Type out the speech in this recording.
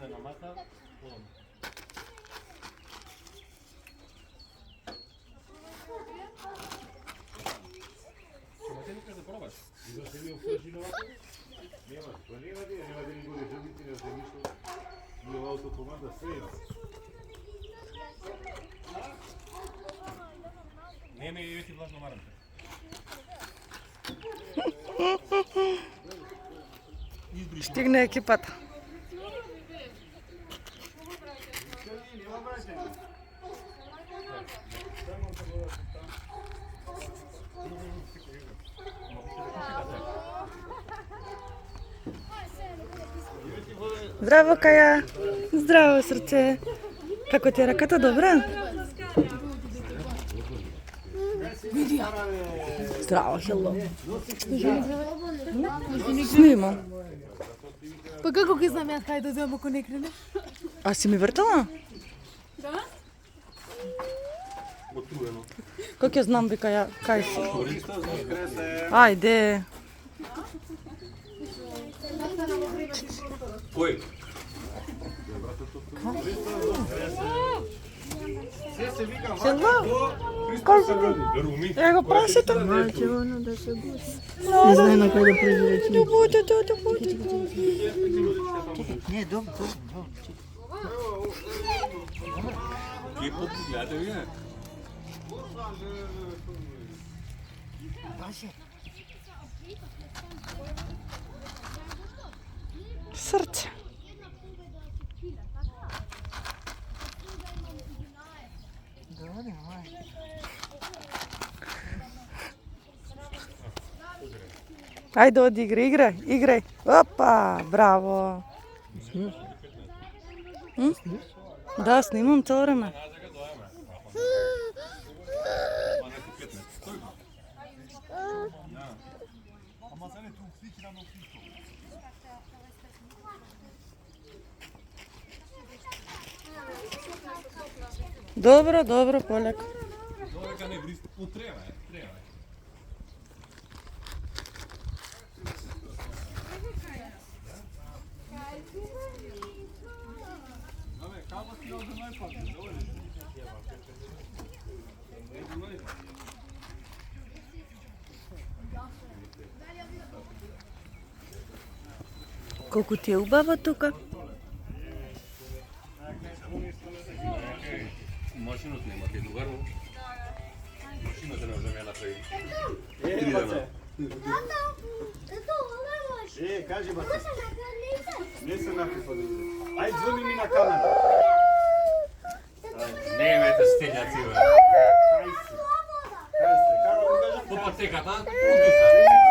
Падне на маса, полом. Ама ти никаш да пробаш? И да се ми опфрши на вака? Нема, па нема да ни буде жубити, не се ништо. И ова автокоманда све има. Не ме јоти влажно маранте. Стигне екипата. Здраво, Каја. Здраво, срце. Како ти е раката, добра? Здраво, хело. Снимам. Па како ги знам јас кај да земам ако не кренеш? А си ми вртала? Да? Отруено. Како ја знам вика ја кај си? Ајде. Кој? Хело. Кај си? Руми. Ево прашето. Мајке, оно да се гуси. Не знае на кај да преживети. Да буде. Не, добро. Ке подгледа вие? Срце. Ајде, оди играј. Опа, браво. Да, снимам цело време. Добро, полека. Додека не бриз, треба. Абе, како ти оде најпати, доволиш? Колку ти е убаво тука? Машинот нема, кај другару. Машината не може да ме направи. 3 дана. Кажи бате. Не се напифа да иде. Ајде звони ми на камера. Не ме те стењаци, бе. Кај сте, како да кажам? По патеката, уди се.